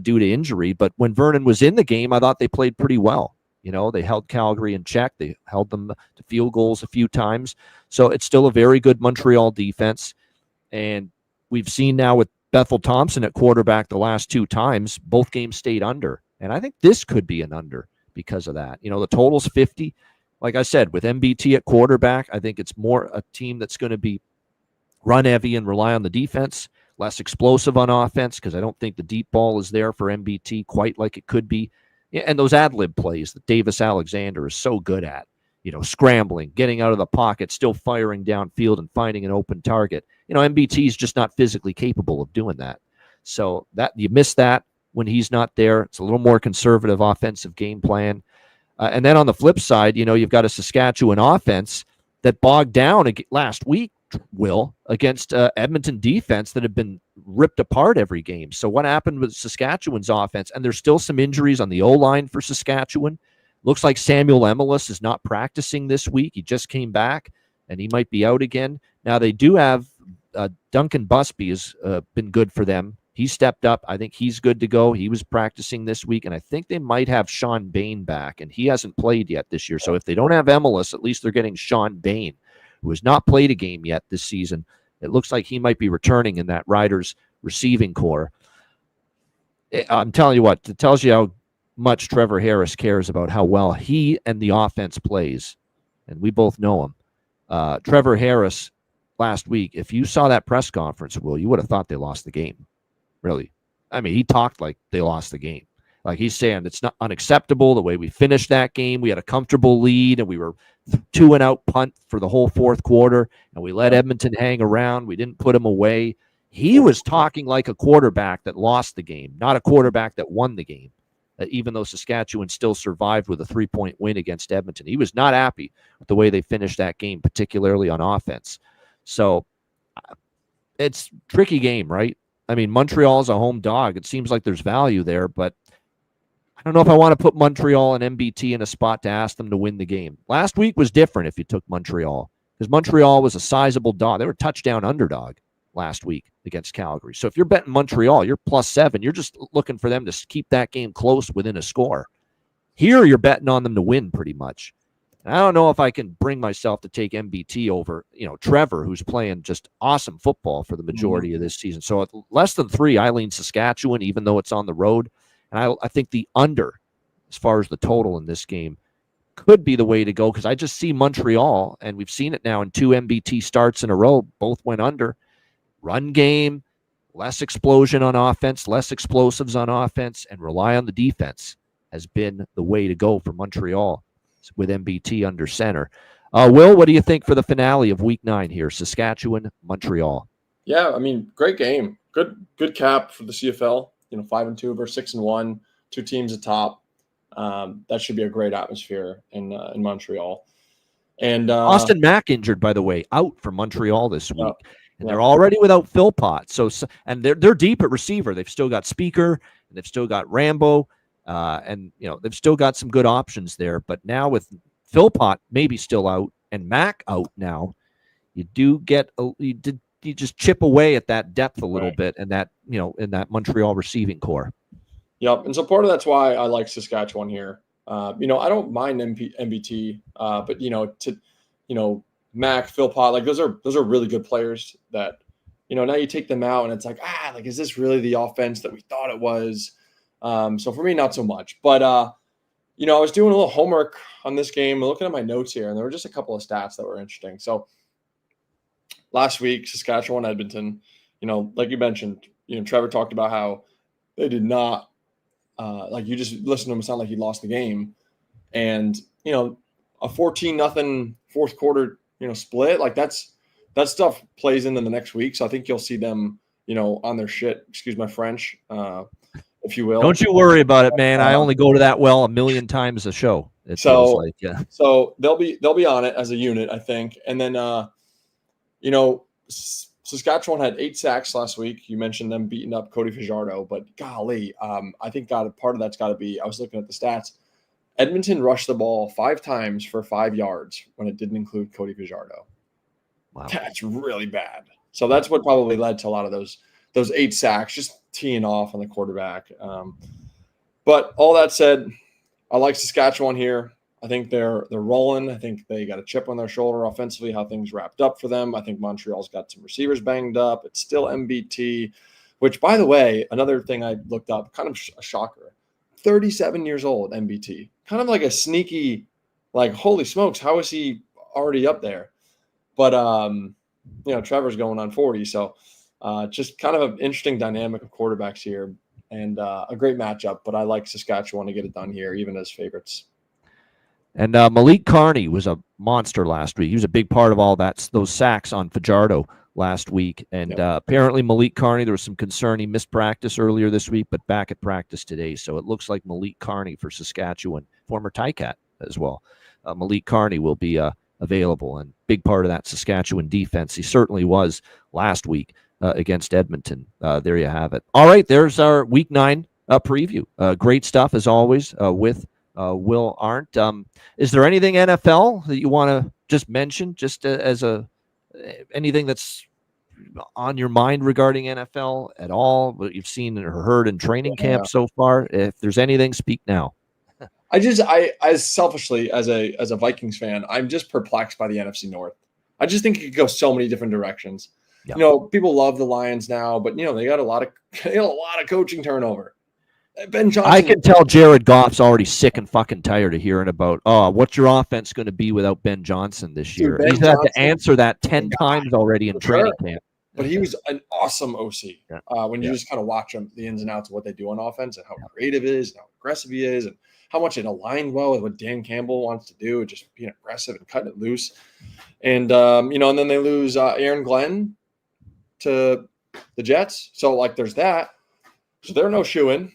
due to injury, but when Vernon was in the game, I thought they played pretty well. They held Calgary in check. They held them to field goals a few times. So it's still a very good Montreal defense. And we've seen now with Bethel Thompson at quarterback the last 2 times, both games stayed under. And I think this could be an under because of that. The total's 50. Like I said, with MBT at quarterback, I think it's more a team that's going to be run heavy and rely on the defense, less explosive on offense, because I don't think the deep ball is there for MBT quite like it could be. And those ad-lib plays that Davis Alexander is so good at, scrambling, getting out of the pocket, still firing downfield and finding an open target. MBT is just not physically capable of doing that. So that you miss that when he's not there. It's a little more conservative offensive game plan. And then on the flip side, you've got a Saskatchewan offense that bogged down last week, Will, against Edmonton defense that had been ripped apart every game. So what happened with Saskatchewan's offense? And there's still some injuries on the O-line for Saskatchewan. Looks like Samuel Emelis is not practicing this week. He just came back, and he might be out again. Now, they do have Duncan Busby has been good for them. He stepped up. I think he's good to go. He was practicing this week, and I think they might have Sean Bain back, and he hasn't played yet this year. So if they don't have Emelis, at least they're getting Sean Bain, who has not played a game yet this season. It looks like he might be returning in that Riders receiving core. I'm telling you what, it tells you how much Trevor Harris cares about how well he and the offense plays. And we both know him. Trevor Harris last week, if you saw that press conference, Will, you would have thought they lost the game. Really. I mean, he talked like they lost the game. Like he's saying it's not unacceptable the way we finished that game. We had a comfortable lead, and we were 2-and-out punt for the whole fourth quarter, and we let Edmonton hang around. We didn't put him away. He was talking like a quarterback that lost the game, not a quarterback that won the game, even though Saskatchewan still survived with a 3-point win against Edmonton. He was not happy with the way they finished that game, particularly on offense. So it's a tricky game, right? I mean, Montreal is a home dog. It seems like there's value there, but I don't know if I want to put Montreal and MBT in a spot to ask them to win the game. Last week was different if you took Montreal, because Montreal was a sizable dog. They were a touchdown underdog last week against Calgary. So if you're betting Montreal, you're +7. You're just looking for them to keep that game close within a score. Here, you're betting on them to win pretty much. And I don't know if I can bring myself to take MBT over, Trevor, who's playing just awesome football for the majority of this season. So at less than 3, I lean Saskatchewan, even though it's on the road. And I think the under, as far as the total in this game, could be the way to go, because I just see Montreal, and we've seen it now in 2 MBT starts in a row. Both went under. Run game, less explosion on offense, less explosives on offense, and rely on the defense has been the way to go for Montreal with MBT under center. Will, what do you think for the finale of Week 9 here? Saskatchewan, Montreal. Yeah, I mean, great game. Good cap for the CFL. 5-2 versus 6-1. 2 teams atop. That should be a great atmosphere in Montreal. And Austin Mack injured, by the way, out for Montreal this week. And they're yeah. already without Philpott. So and they're deep at receiver. They've still got Speaker, and they've still got Rambo. And they've still got some good options there, but now with Philpott maybe still out and Mack out now, you do get you just chip away at that depth a little bit, and that in that Montreal receiving core. Yep, and so part of that's why I like Saskatchewan here. I don't mind MBT, but Mack, Philpott, like those are really good players that now you take them out and it's like is this really the offense that we thought it was? So for me, not so much. But, I was doing a little homework on this game, looking at my notes here, and there were just a couple of stats that were interesting. So last week, Saskatchewan, Edmonton, like you mentioned, Trevor talked about how they did not, you just listened to him sound like he lost the game. And, a 14-0 fourth quarter, split, like that stuff plays into the next week. So I think you'll see them, on their shit, excuse my French, if you will. Don't you worry about it, man. I only go to that well 1,000,000 times a show. It feels like, yeah. So they'll be on it as a unit, I think. And then, Saskatchewan had 8 sacks last week. You mentioned them beating up Cody Fajardo, but golly, I think part of that's got to be. I was looking at the stats. Edmonton rushed the ball 5 times for 5 yards when it didn't include Cody Fajardo. Wow, that's really bad. So that's what probably led to a lot of those 8 sacks, just teeing off on the quarterback. But all that said, I like Saskatchewan here. I think they're rolling. I think they got a chip on their shoulder offensively, how things wrapped up for them. I think Montreal's got some receivers banged up. It's still MBT, which, by the way, another thing I looked up, kind of a shocker, 37 years old, MBT. Kind of like a sneaky, like, holy smokes, how is he already up there? But, Trevor's going on 40, so just kind of an interesting dynamic of quarterbacks here, and a great matchup. But I like Saskatchewan to get it done here, even as favorites. And Malik Carney was a monster last week. He was a big part of all those sacks on Fajardo last week. And apparently Malik Carney, there was some concern. He missed practice earlier this week, but back at practice today. So it looks like Malik Carney for Saskatchewan, former Ticat as well. Malik Carney will be available, and big part of that Saskatchewan defense. He certainly was last week against Edmonton. There you have it. All right, there's our Week 9 preview. Great stuff as always with Will Arndt. Is there anything NFL that you want to just mention, just as anything that's on your mind regarding NFL at all, what you've seen or heard in training camp so far? If there's anything, speak now. I as selfishly as a Vikings fan, I'm just perplexed by the NFC North. I just think it could go so many different directions. Yep. People love the Lions now, but they got a lot of coaching turnover. Ben Johnson. I can tell Jared Goff's already sick and fucking tired of hearing about, what's your offense going to be without Ben Johnson this year? He's had to answer that 10 times already in training camp. But he was an awesome OC when you just kind of watch him, the ins and outs of what they do on offense and how creative he is, and how aggressive he is, and how much it aligned well with what Dan Campbell wants to do, just being aggressive and cutting it loose. And, and then they lose Aaron Glenn to the Jets. So, there's that. So they're no shoe-in.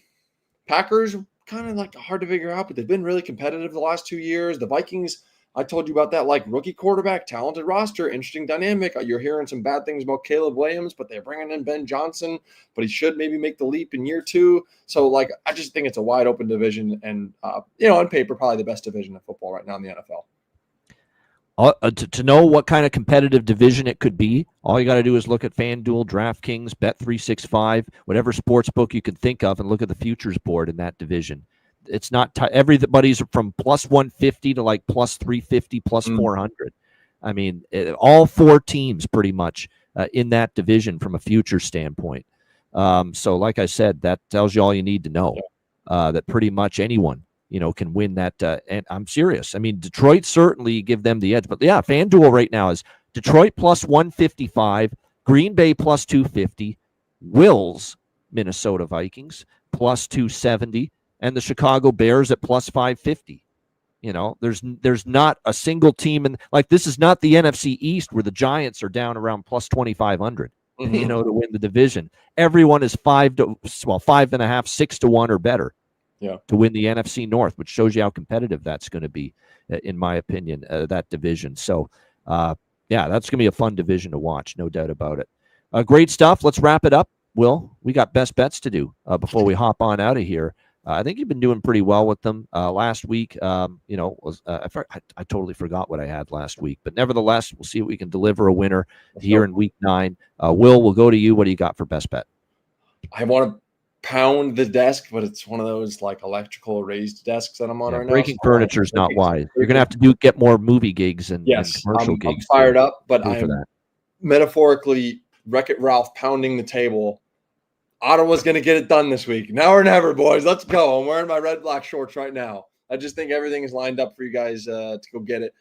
Packers, kind of hard to figure out, but they've been really competitive the last 2 years. The Vikings, I told you about that, rookie quarterback, talented roster, interesting dynamic. You're hearing some bad things about Caleb Williams, but they're bringing in Ben Johnson, but he should maybe make the leap in year 2. So, I just think it's a wide open division and, on paper, probably the best division of football right now in the NFL. To know what kind of competitive division it could be, all you got to do is look at FanDuel, DraftKings, Bet365, whatever sports book you can think of, and look at the futures board in that division. It's not everybody's from plus 150 to like plus 350, plus 400. I mean, all four teams pretty much in that division from a future standpoint. So, like I said, that tells you all you need to know. That pretty much anyone can win that. And I'm serious. I mean, Detroit certainly give them the edge. But yeah, FanDuel right now is Detroit plus 155, Green Bay plus 250, Wills, Minnesota Vikings plus 270, and the Chicago Bears at plus 550. There's not a single team this is not the NFC East where the Giants are down around plus 2,500. To win the division. Everyone is 5.5, 6 to 1 or better. To win the NFC North, which shows you how competitive that's going to be, in my opinion, that division. So, that's going to be a fun division to watch, no doubt about it. Great stuff. Let's wrap it up. Will, we got best bets to do before we hop on out of here. I think you've been doing pretty well with them. Last week, I totally forgot what I had last week, but nevertheless, we'll see if we can deliver a winner here in week 9. Will, we'll go to you. What do you got for best bet? I want to pound the desk, but it's one of those like electrical raised desks that I'm on right now. Breaking furniture is not wise. You're gonna have to get more movie gigs and commercial gigs. I'm fired up, but I'm metaphorically Wreck-It Ralph pounding the table. Ottawa's gonna get it done this week. Now or never, boys. Let's go. I'm wearing my red black shorts right now. I just think everything is lined up for you guys to go get it.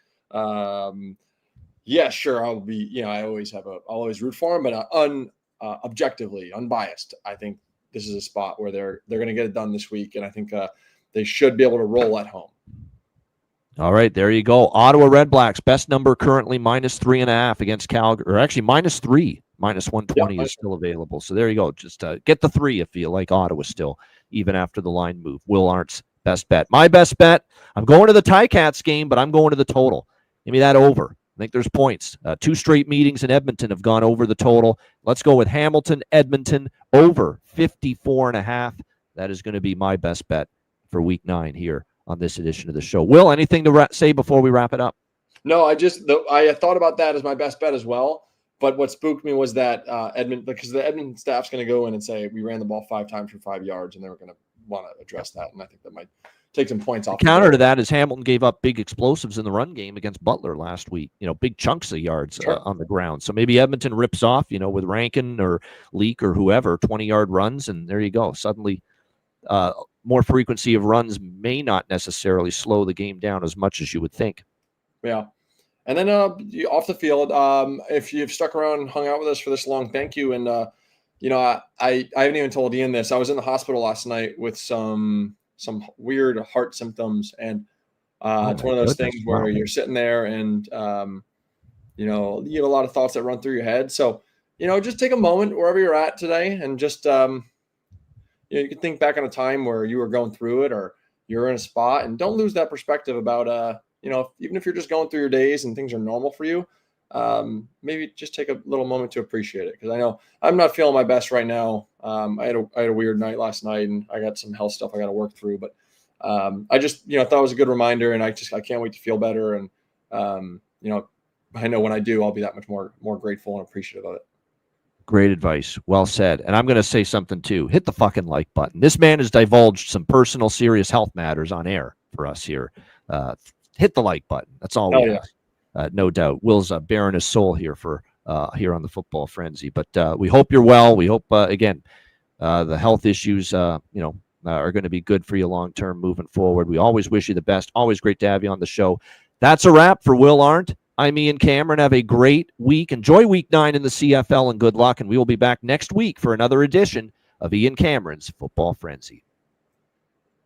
Sure. I'll be. I I'll always root for them, but objectively, unbiased. I think this is a spot where they're going to get it done this week, and I think they should be able to roll at home. All right, there you go. Ottawa Red Blacks, best number currently -3.5 against Calgary, or actually -3, -120 is still available. So there you go. Just get the 3 if you like Ottawa still, even after the line move. Will Arndt's best bet. My best bet, I'm going to the Ticats game, but I'm going to the total. Give me that over. I think there's points. 2 straight meetings in Edmonton have gone over the total. Let's go with Hamilton, Edmonton, over 54.5. That is going to be my best bet for week 9 here on this edition of the show. Will, anything to say before we wrap it up? No, I thought about that as my best bet as well. But what spooked me was that because the Edmonton staff's going to go in and say we ran the ball 5 times for 5 yards, and they were going to want to address that. And I think that might take some points off. The counter to that is Hamilton gave up big explosives in the run game against Butler last week. Big chunks of yards on the ground. So maybe Edmonton rips off, with Rankin or Leak or whoever, 20-yard runs, and there you go. Suddenly, more frequency of runs may not necessarily slow the game down as much as you would think. Yeah. And then off the field, if you've stuck around and hung out with us for this long, thank you. And, I haven't even told Ian this. I was in the hospital last night with some weird heart symptoms. And it's one of those things where you're sitting there and, you have a lot of thoughts that run through your head. So, just take a moment wherever you're at today and just, you can think back on a time where you were going through it or you're in a spot, and don't lose that perspective about, even if you're just going through your days and things are normal for you, maybe just take a little moment to appreciate it. Because I know I'm not feeling my best right now. I had a weird night last night, and I got some health stuff I got to work through. But I just thought it was a good reminder, and I can't wait to feel better. And I know when I do, I'll be that much more grateful and appreciative of it. Great advice. Well said. And I'm going to say something too. Hit the fucking like button. This man has divulged some personal, serious health matters on air for us here. Hit the like button. That's all we ask. No doubt. Will's bearing his soul here here on the Football Frenzy. But we hope you're well. We hope again the health issues are going to be good for you long term moving forward. We always wish you the best. Always great to have you on the show. That's a wrap for Will Arndt. I'm Ian Cameron. Have a great week. Enjoy week 9 in the CFL, and good luck. And we will be back next week for another edition of Ian Cameron's Football Frenzy.